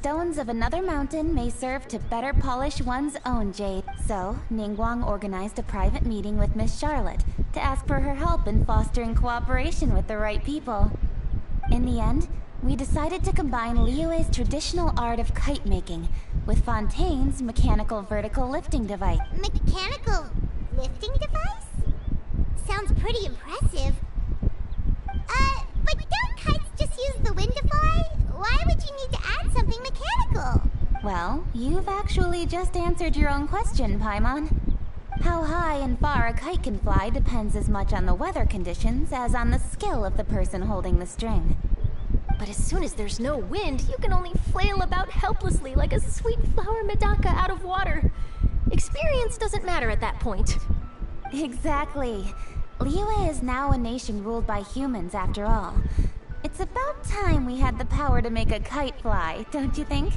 Stones of another mountain may serve to better polish one's own jade. So, Ningguang organized a private meeting with Miss Charlotte to ask for her help in fostering cooperation with the right people. In the end, we decided to combine Liyue's traditional art of kite making with Fontaine's mechanical vertical lifting device. Mechanical lifting device? Sounds pretty impressive. But don't kites just use the wind to fly? Why would you need to add something mechanical? Well, you've actually just answered your own question, Paimon. How high and far a kite can fly depends as much on the weather conditions as on the skill of the person holding the string. But as soon as there's no wind, you can only flail about helplessly like a sweet flower medaka out of water. Experience doesn't matter at that point. Exactly. Liyue is now a nation ruled by humans, after all. It's about time we had the power to make a kite fly, don't you think?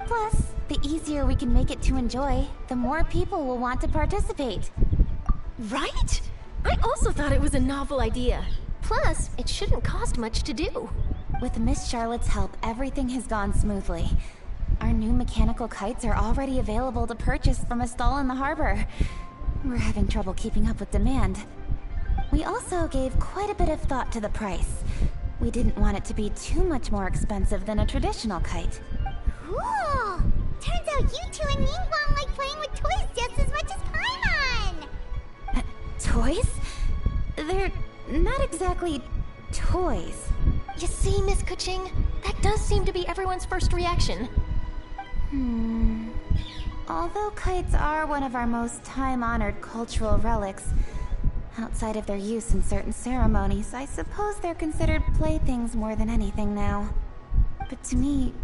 Plus, the easier we can make it to enjoy, the more people will want to participate. Right? I also thought it was a novel idea. Plus, it shouldn't cost much to do. With Miss Charlotte's help, everything has gone smoothly. Our new mechanical kites are already available to purchase from a stall in the harbor. We're having trouble keeping up with demand. We also gave quite a bit of thought to the price. We didn't want it to be too much more expensive than a traditional kite. Cool! Turns out you two and Ningguang like playing with toys just as much as Paimon! Toys? They're not exactly toys. You see, Miss Kuching, that does seem to be everyone's first reaction. Although kites are one of our most time-honored cultural relics, outside of their use in certain ceremonies, I suppose they're considered playthings more than anything now. But to me,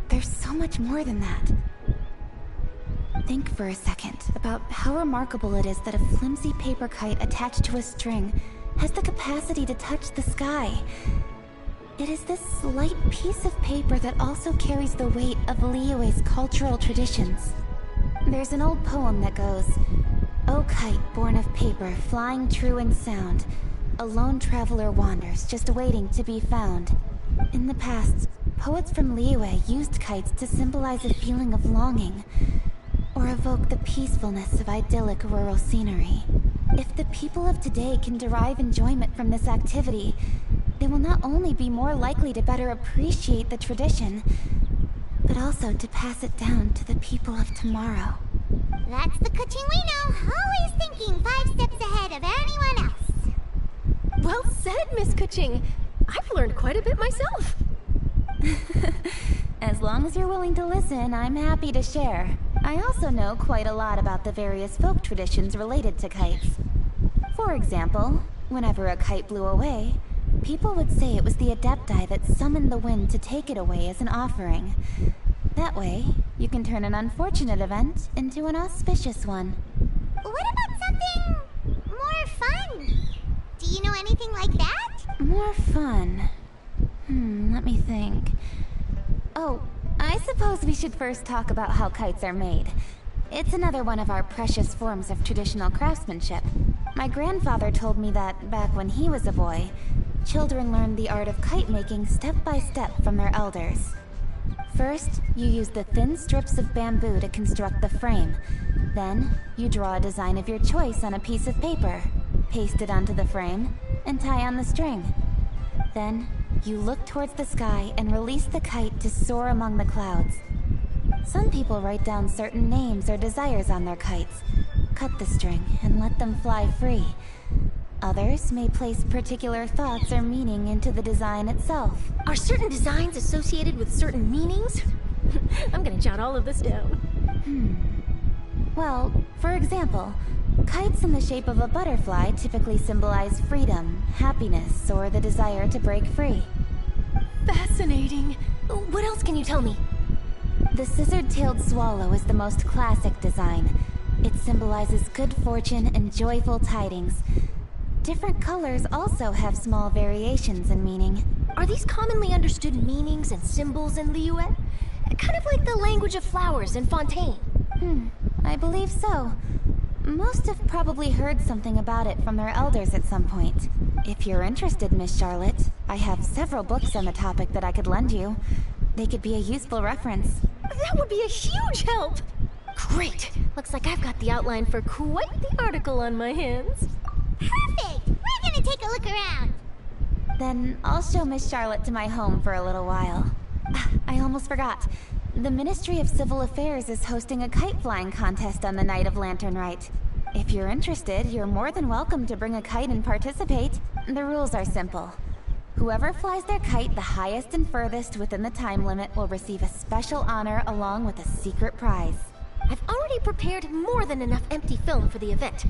there's so much more than that. Think for a second about how remarkable it is that a flimsy paper kite attached to a string has the capacity to touch the sky. It is this light piece of paper that also carries the weight of Liyue's cultural traditions. There's an old poem that goes, "O kite born of paper, flying true in sound, a lone traveler wanders, just waiting to be found." In the past, poets from Liyue used kites to symbolize a feeling of longing, or evoke the peacefulness of idyllic rural scenery. If the people of today can derive enjoyment from this activity, they will not only be more likely to better appreciate the tradition, but also to pass it down to the people of tomorrow. That's the Kuching we know, always thinking 5 steps ahead of anyone else. Well said, Miss Kuching. I've learned quite a bit myself. As long as you're willing to listen, I'm happy to share. I also know quite a lot about the various folk traditions related to kites. For example, whenever a kite blew away, people would say it was the Adepti that summoned the wind to take it away as an offering. That way, you can turn an unfortunate event into an auspicious one. What about something more fun? Do you know anything like that? More fun? Let me think. Oh, I suppose we should first talk about how kites are made. It's another one of our precious forms of traditional craftsmanship. My grandfather told me that back when he was a boy, children learned the art of kite making step by step from their elders. First, you use the thin strips of bamboo to construct the frame. Then, you draw a design of your choice on a piece of paper, paste it onto the frame, and tie on the string. Then, you look towards the sky and release the kite to soar among the clouds. Some people write down certain names or desires on their kites, cut the string, and let them fly free. Others may place particular thoughts or meaning into the design itself. Are certain designs associated with certain meanings? I'm gonna jot all of this down. Well, for example, kites in the shape of a butterfly typically symbolize freedom, happiness, or the desire to break free. Fascinating. What else can you tell me? The scissored-tailed swallow is the most classic design. It symbolizes good fortune and joyful tidings. Different colors also have small variations in meaning. Are these commonly understood meanings and symbols in Liyue? Kind of like the language of flowers in Fontaine. I believe so. Most have probably heard something about it from their elders at some point. If you're interested, Miss Charlotte, I have several books on the topic that I could lend you. They could be a useful reference. That would be a huge help! Great! Looks like I've got the outline for quite the article on my hands. Perfect! We're gonna take a look around. Then I'll show Miss Charlotte to my home for a little while. I almost forgot. The Ministry of Civil Affairs is hosting a kite flying contest on the night of Lantern Rite. If you're interested, you're more than welcome to bring a kite and participate. The rules are simple. Whoever flies their kite the highest and furthest within the time limit will receive a special honor along with a secret prize. I've already prepared more than enough empty film for the event.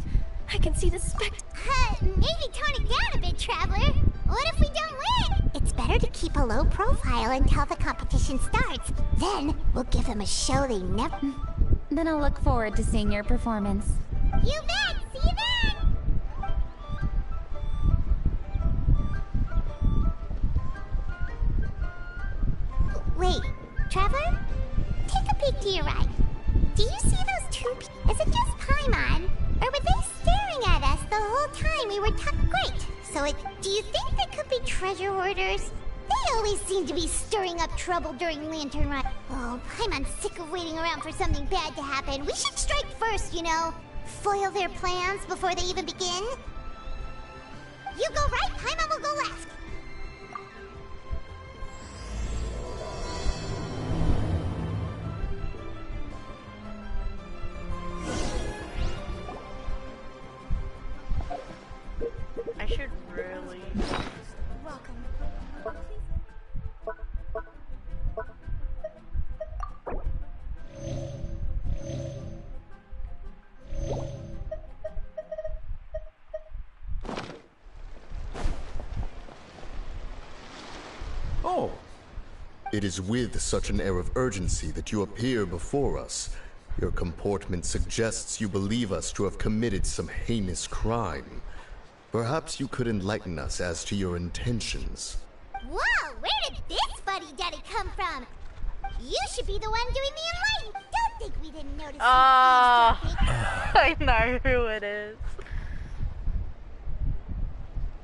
I can see the Maybe tone it down a bit, Traveler. What if we don't win? It's better to keep a low profile until the competition starts. Then we'll give them a show they never... Then I'll look forward to seeing your performance. You bet! See you then! Wait, Traveler? Take a peek to your right. Do you see those two people? Is it just Paimon? Or were they staring at us the whole time we were Great! So do you think they could be treasure hoarders? They always seem to be stirring up trouble during Lantern Rite. Oh, Paimon's sick of waiting around for something bad to happen. We should strike first, you know. Foil their plans before they even begin. You go right, Paimon will go left. I should really... Welcome. Oh. It is with such an air of urgency that you appear before us. Your comportment suggests you believe us to have committed some heinous crime. Perhaps you could enlighten us as to your intentions. Whoa, where did this fuddy-duddy come from? You should be the one doing the enlightening. Don't think we didn't notice. I know who it is.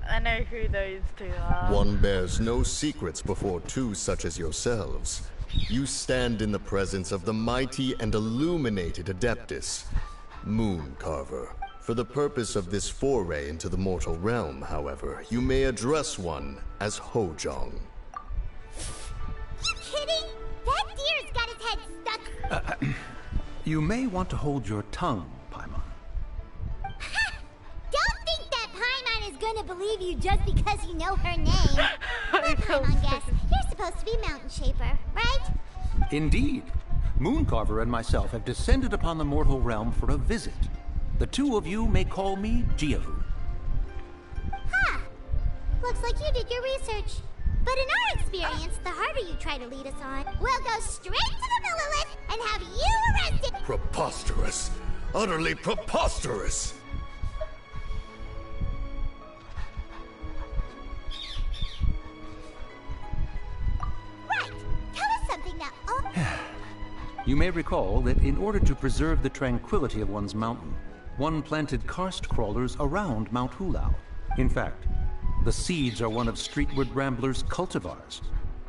I know who those two are. One bears no secrets before two such as yourselves. You stand in the presence of the mighty and illuminated Adeptus, Moon Carver. For the purpose of this foray into the mortal realm, however, you may address one as Hojong. You kidding? That deer's got his head stuck. You may want to hold your tongue, Paimon. Ha! Don't think that Paimon is gonna believe you just because you know her name. Let Paimon guess. You're supposed to be Mountain Shaper, right? Indeed. Mooncarver and myself have descended upon the mortal realm for a visit. The two of you may call me Jiahu. Ha! Looks like you did your research. But in our experience, the harder you try to lead us on, we'll go straight to the Millilith and have you arrested. Preposterous! Utterly preposterous! Right! Tell us something now. Oh. You may recall that in order to preserve the tranquility of one's mountain, one planted karst crawlers around Mount Hulao. In fact, the seeds are one of Streetward Rambler's cultivars.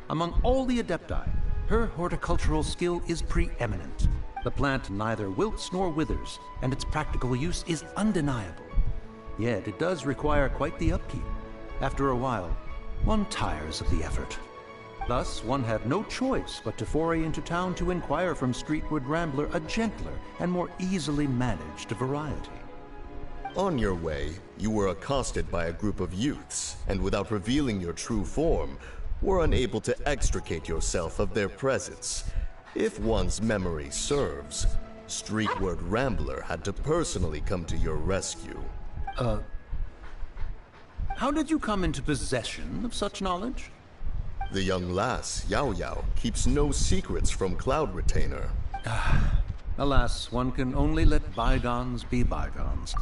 Among all the Adepti, her horticultural skill is preeminent. The plant neither wilts nor withers, and its practical use is undeniable. Yet it does require quite the upkeep. After a while, one tires of the effort. Thus, one had no choice but to foray into town to inquire from Streetward Rambler a gentler and more easily managed variety. On your way, you were accosted by a group of youths, and without revealing your true form, were unable to extricate yourself of their presence. If one's memory serves, Streetward Rambler had to personally come to your rescue. How did you come into possession of such knowledge? The young lass, Yao Yao, keeps no secrets from Cloud Retainer. Alas, one can only let bygones be bygones.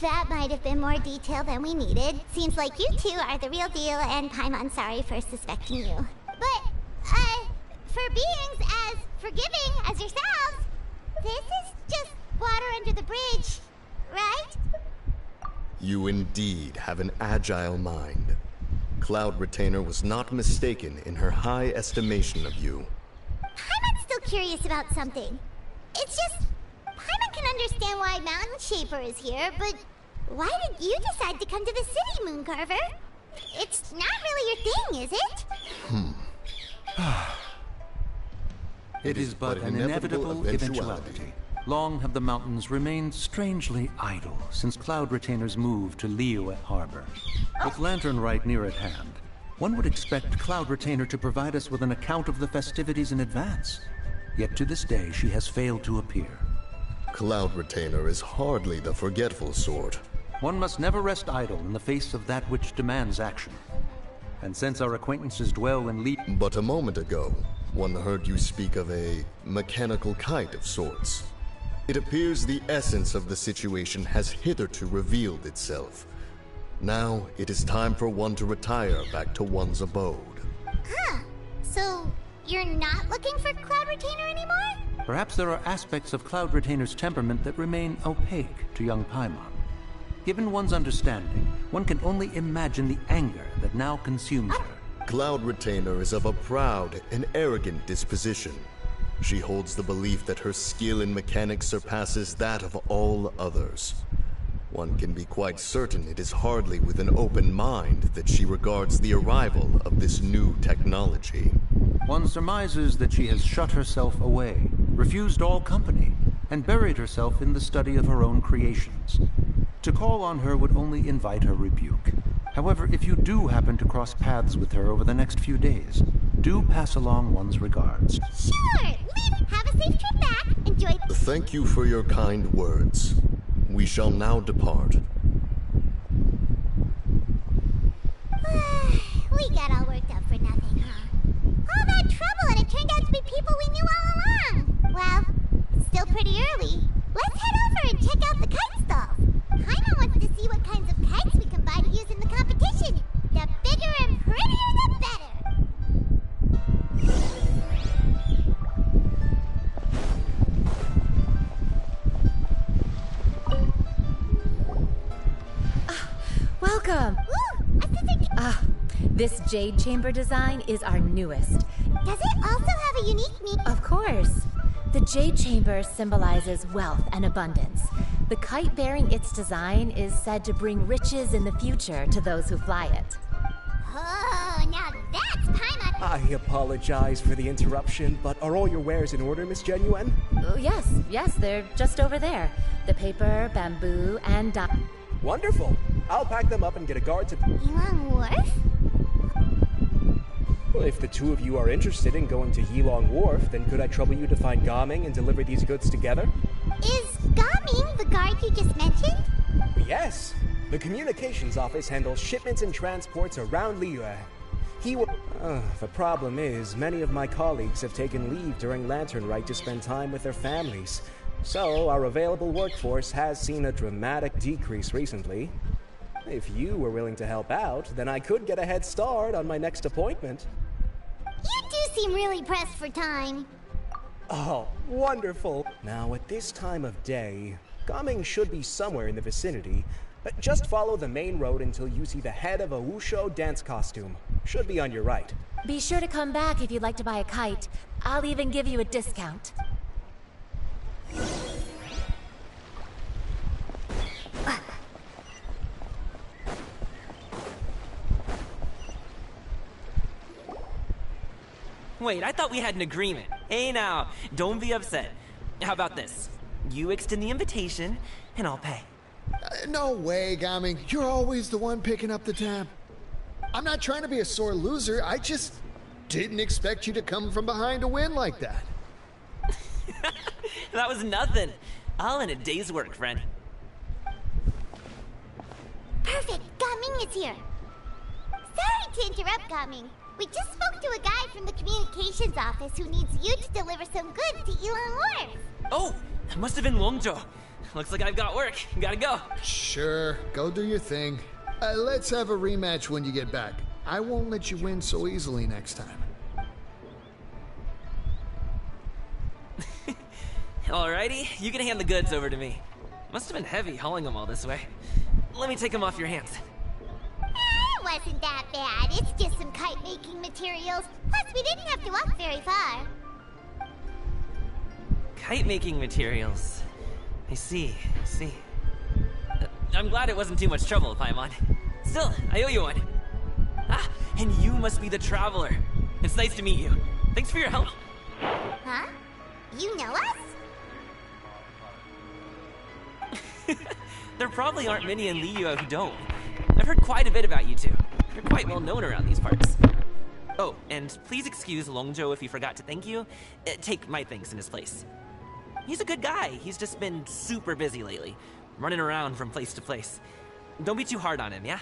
That might have been more detail than we needed. Seems like you two are the real deal, and Paimon's sorry for suspecting you. But, for beings as forgiving as yourselves, this is just water under the bridge, right? You indeed have an agile mind. Cloud Retainer was not mistaken in her high estimation of you. Paimon's still curious about something. It's just, Paimon can understand why Mountain Shaper is here, but why did you decide to come to the city, Mooncarver? It's not really your thing, is it? It is but an inevitable eventuality. Long have the mountains remained strangely idle since Cloud Retainer's move to Liyue Harbor. With Lantern Rite near at hand, one would expect Cloud Retainer to provide us with an account of the festivities in advance. Yet to this day, she has failed to appear. Cloud Retainer is hardly the forgetful sort. One must never rest idle in the face of that which demands action. And since our acquaintances dwell in But a moment ago, one heard you speak of a mechanical kite of sorts. It appears the essence of the situation has hitherto revealed itself. Now, it is time for one to retire back to one's abode. Huh. So, you're not looking for Cloud Retainer anymore? Perhaps there are aspects of Cloud Retainer's temperament that remain opaque to young Paimon. Given one's understanding, one can only imagine the anger that now consumes her. Cloud Retainer is of a proud and arrogant disposition. She holds the belief that her skill in mechanics surpasses that of all others. One can be quite certain it is hardly with an open mind that she regards the arrival of this new technology. One surmises that she has shut herself away, refused all company, and buried herself in the study of her own creations. To call on her would only invite her rebuke. However, if you do happen to cross paths with her over the next few days, do pass along one's regards. Sure! Have a safe trip back. Enjoy. Thank you for your kind words. We shall now depart. We got all worked up for nothing, huh? All that trouble and it turned out to be people we knew all along. Well, it's still pretty early. Let's head over and check out the kite stalls. Paimon wants to see what kinds of kites we can buy to use in the competition. The bigger and prettier, the better. Welcome! This jade chamber design is our newest. Does it also have a unique meaning? Of course. The jade chamber symbolizes wealth and abundance. The kite bearing its design is said to bring riches in the future to those who fly it. Oh, now that's Paimon! I apologize for the interruption, but are all your wares in order, Miss Genuine? Oh, yes, they're just over there. The paper, bamboo, and Wonderful! I'll pack them up and get a guard to... Yilong Wharf? Well, if the two of you are interested in going to Yilong Wharf, then could I trouble you to find Gaming and deliver these goods together? Is Gaming the guard you just mentioned? Yes! The communications office handles shipments and transports around Liyue. The problem is, many of my colleagues have taken leave during Lantern Rite to spend time with their families. So, our available workforce has seen a dramatic decrease recently. If you were willing to help out, then I could get a head start on my next appointment. You do seem really pressed for time. Oh, wonderful! Now, at this time of day, Gaming should be somewhere in the vicinity. Just follow the main road until you see the head of a Wushu dance costume. Should be on your right. Be sure to come back if you'd like to buy a kite. I'll even give you a discount. Wait, I thought we had an agreement. Hey now, don't be upset. How about this? You extend the invitation, and I'll pay. No way, Gaming. You're always the one picking up the tab. I'm not trying to be a sore loser. I just didn't expect you to come from behind to win like that. That was nothing. All in a day's work, friend. Perfect. Gaming is here. Sorry to interrupt, Gaming. We just spoke to a guy from the communications office who needs you to deliver some goods to Yilong Wharf. Oh, it must have been Longzhou. Looks like I've got work. Gotta go. Sure, go do your thing. Let's have a rematch when you get back. I won't let you win so easily next time. Alrighty, you can hand the goods over to me. Must have been heavy hauling them all this way. Let me take them off your hands. What wasn't that bad. It's just some kite-making materials. Plus, we didn't have to walk very far. Kite-making materials. I see. I'm glad it wasn't too much trouble, Paimon. Still, I owe you one. Ah, and you must be the Traveler. It's nice to meet you. Thanks for your help. Huh? You know us? There probably aren't many in Liyue who don't. I've heard quite a bit about you two. You're quite well known around these parts. Oh, and please excuse Longzhou if he forgot to thank you. Take my thanks in his place. He's a good guy. He's just been super busy lately, running around from place to place. Don't be too hard on him, yeah?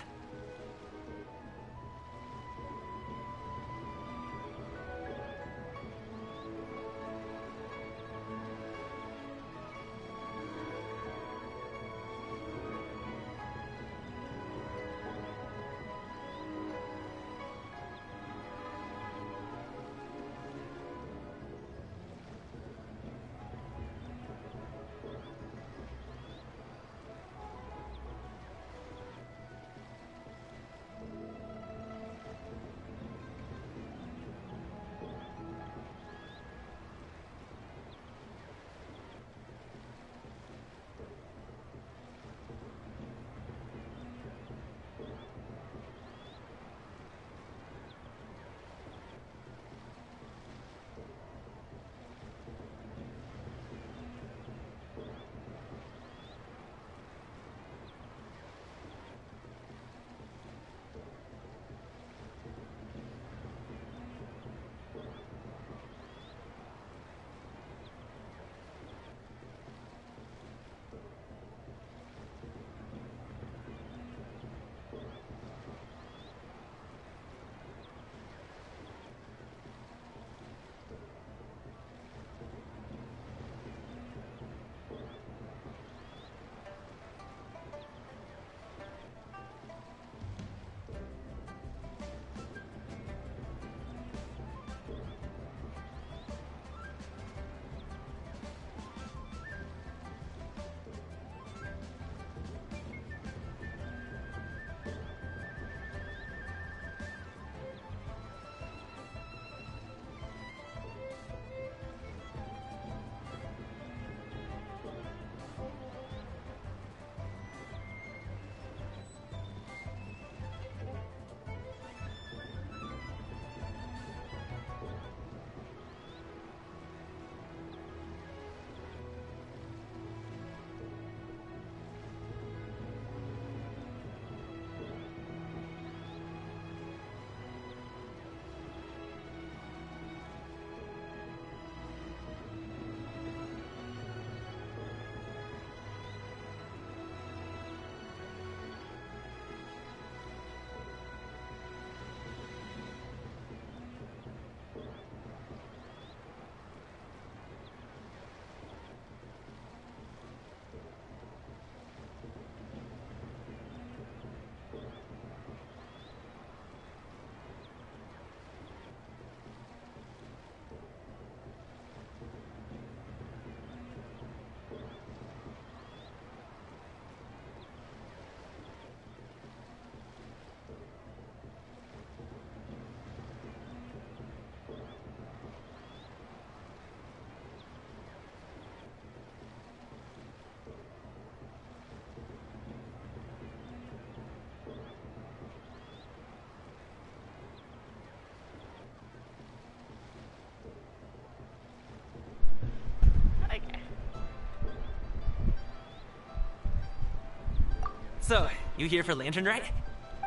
So, you here for Lantern Ride?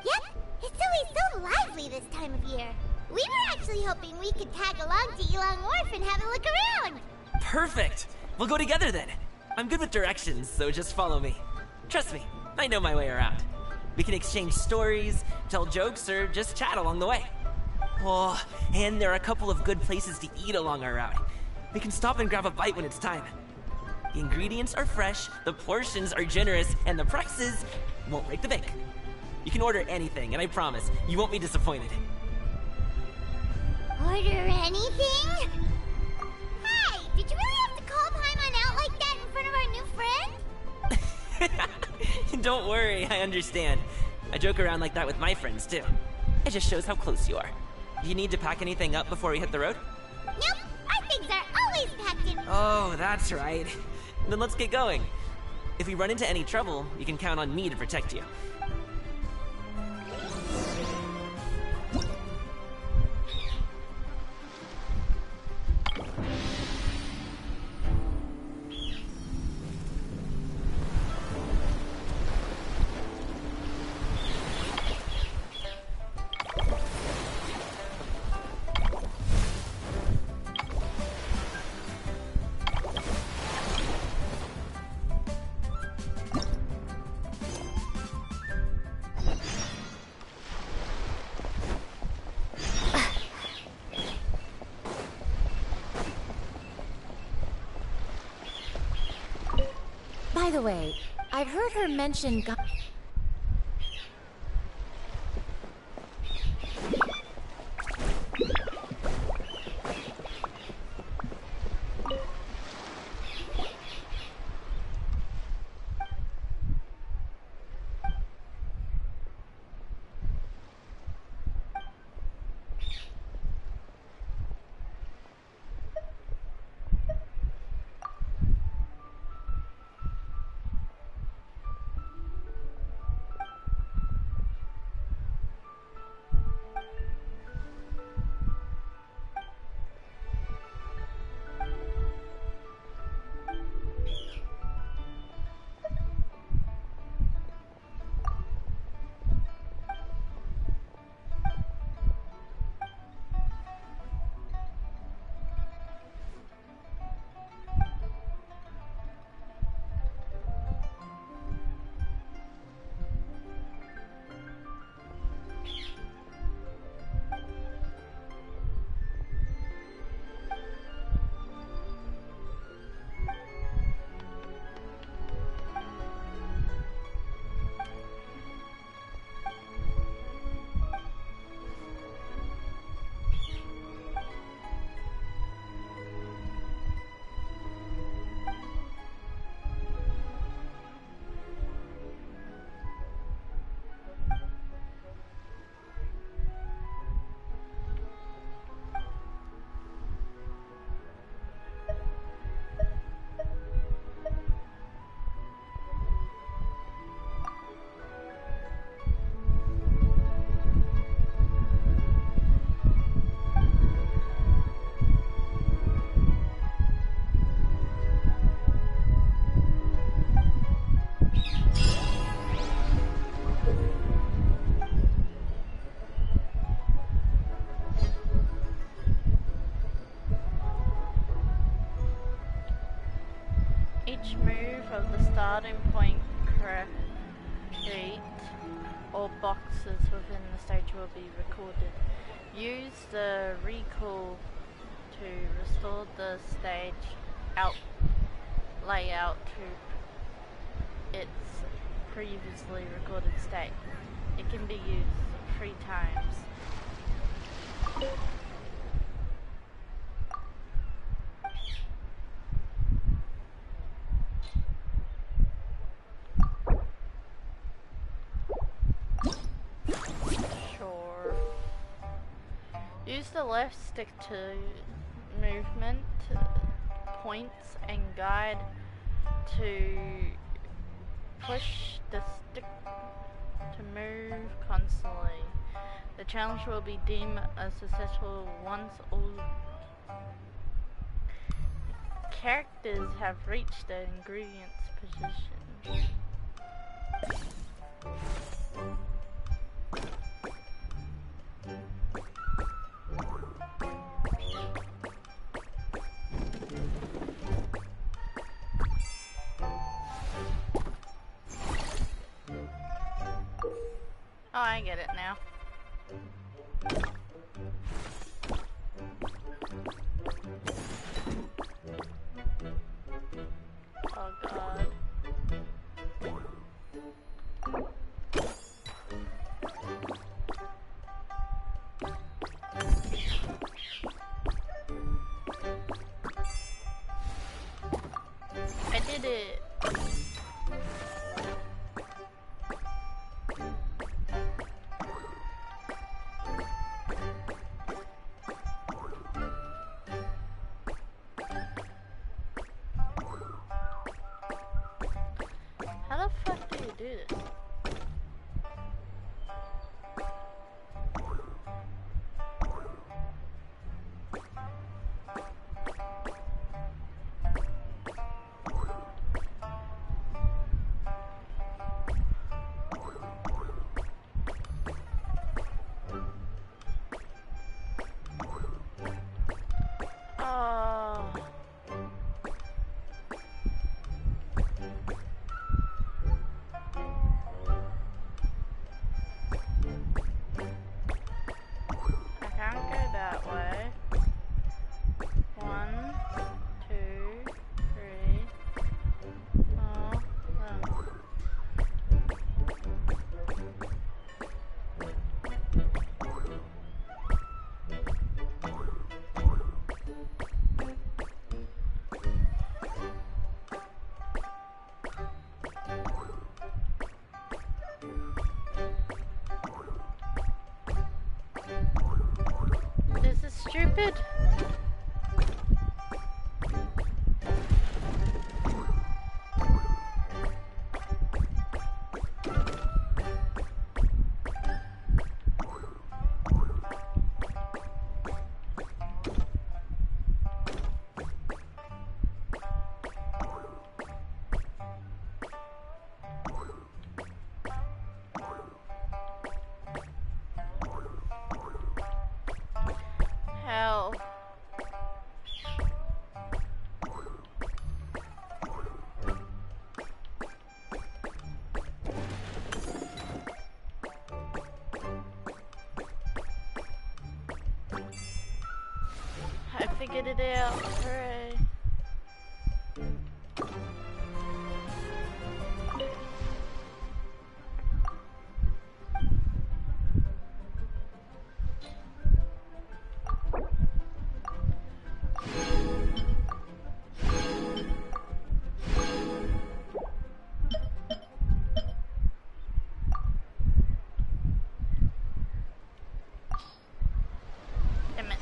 Yep, it's always so lively this time of year. We were actually hoping we could tag along to Elong Wharf and have a look around. Perfect! We'll go together then. I'm good with directions, so just follow me. Trust me, I know my way around. We can exchange stories, tell jokes, or just chat along the way. Oh, and there are a couple of good places to eat along our route. We can stop and grab a bite when it's time. The ingredients are fresh, the portions are generous, and the prices won't break the bank. You can order anything, and I promise, you won't be disappointed. Order anything? Hey, did you really have to call Paimon out like that in front of our new friend? Don't worry, I understand. I joke around like that with my friends, too. It just shows how close you are. Do you need to pack anything up before we hit the road? Nope, our things are always packed in. Oh, that's right. Then let's get going. If we run into any trouble, you can count on me to protect you. By the way, I've heard her mention Each move of the starting point crate or boxes within the stage will be recorded. Use the recall to restore the stage layout to its previously recorded state. It can be used 3 times. Use the left stick to movement points and guide to push the stick to move constantly. The challenge will be deemed a successful once all characters have reached the ingredients position. Oh, I get it now. Oh god. I did it. do this. This is stupid. Hell. I figured it out. Hooray. Damn it.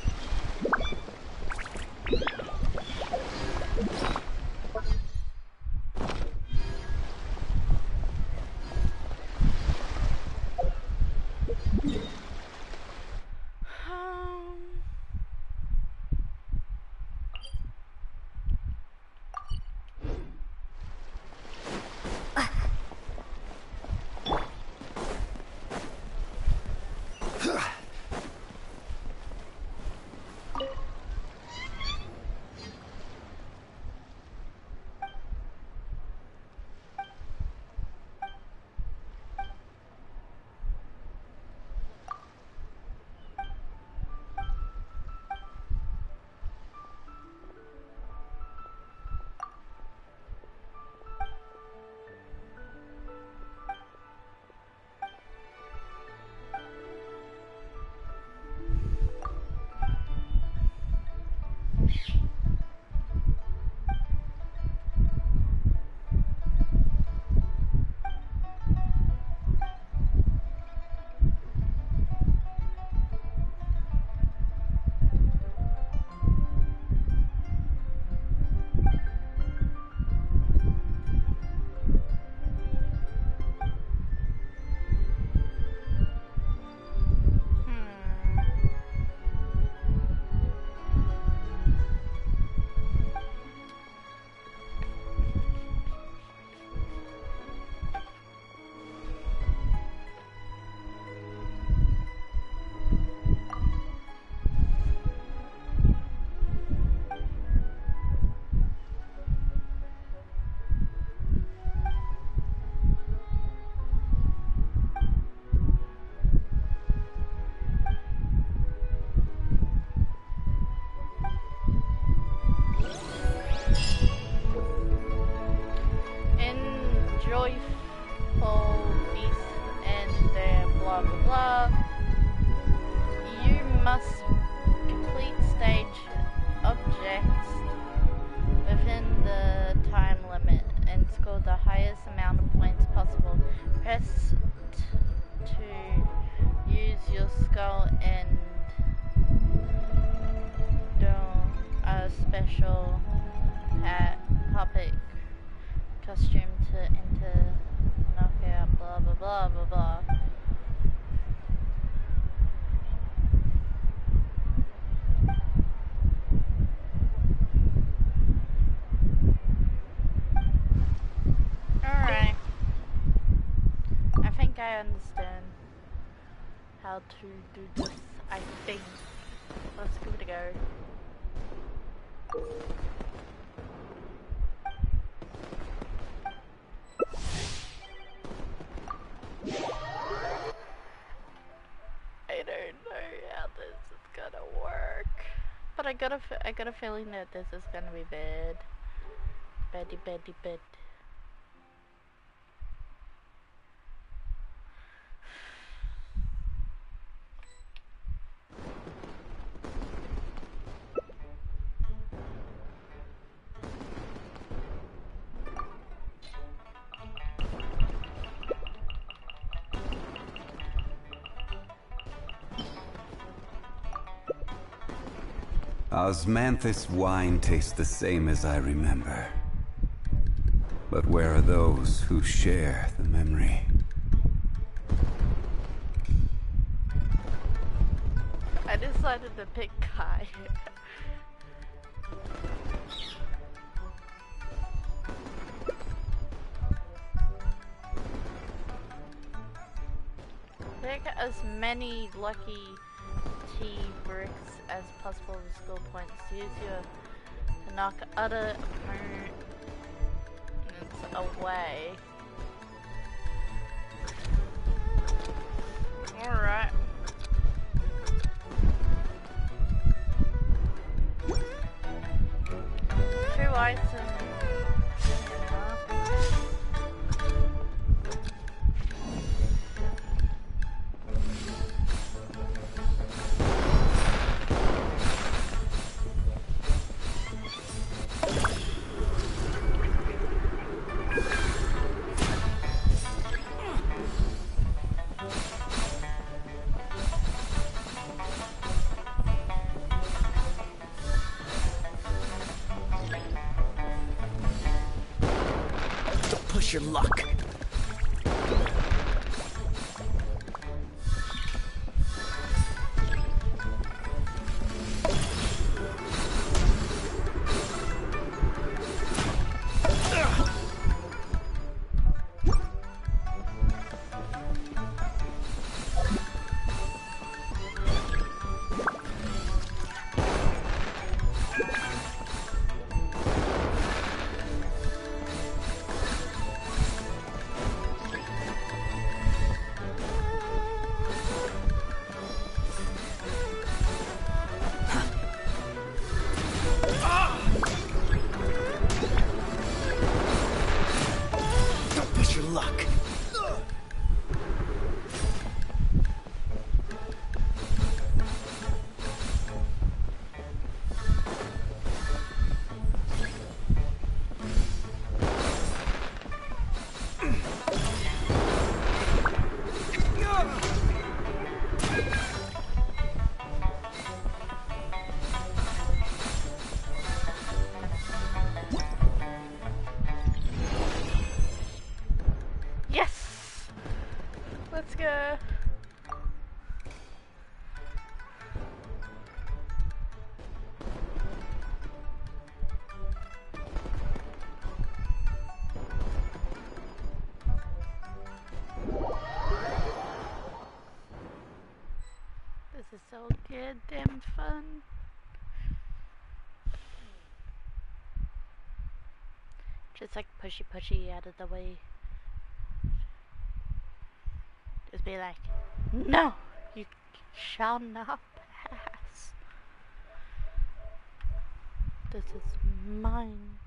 Joyful beasts and their blah blah blah. You must complete stage objects within the time limit and score the highest amount of points possible. Press to use your skull and do a special puppet costume to enter knockout. blah blah blah blah blah. Alright. I think I understand how to do this, I think. Let's give it a go. I don't know how this is gonna work. But I got a feeling that this is gonna be bad. Baddy baddy bad. Osmanthus wine tastes the same as I remember. But where are those who share the memory? I decided to pick Kai. Pick as many lucky tea bricks as possible with skill points. Use your to knock other opponents away. Alright. Two items. Your luck. This is so goddamn fun. Just like pushy out of the way. Just be like, no, you shall not pass. This is mine.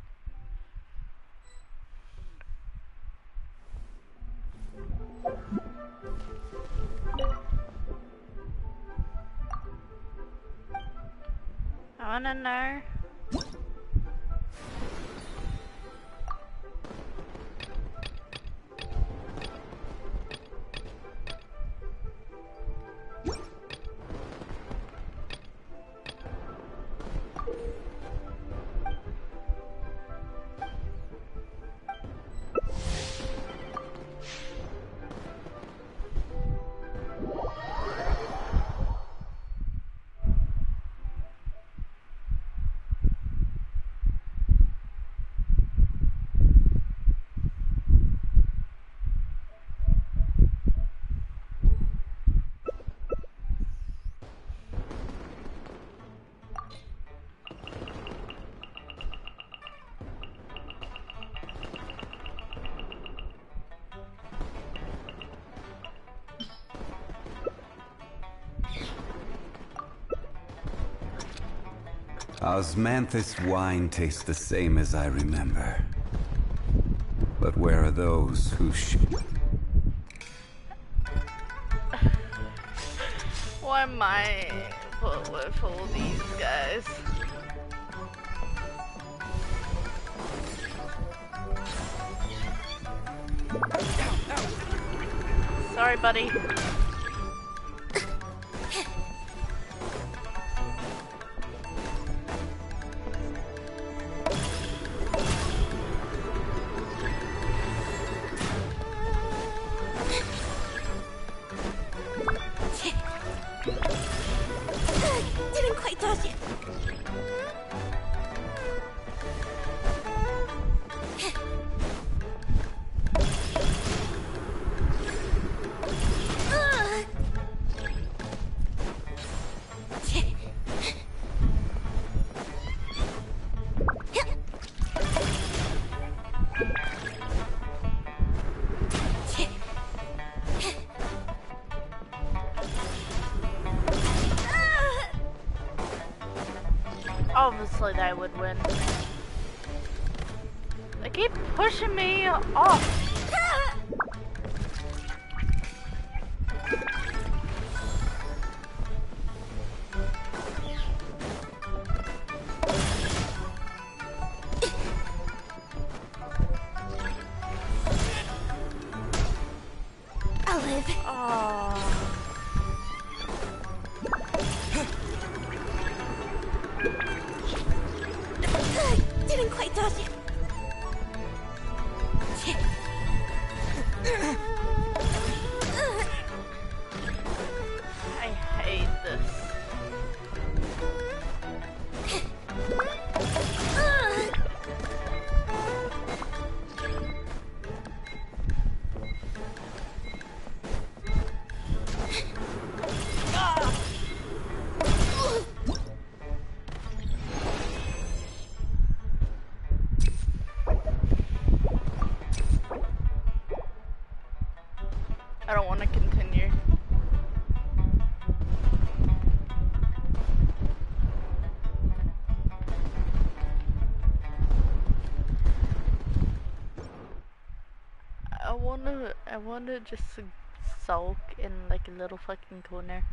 I wanna know. Osmanthus wine tastes the same as I remember. But where are those who Why am I put with all these guys? Sorry, buddy. Didn't quite touch it. Obviously they would win. They keep pushing me off. I'll live. Oh. Didn't quite touch it. I hate this. I don't want to continue. I wanna just sulk in like a little fucking corner.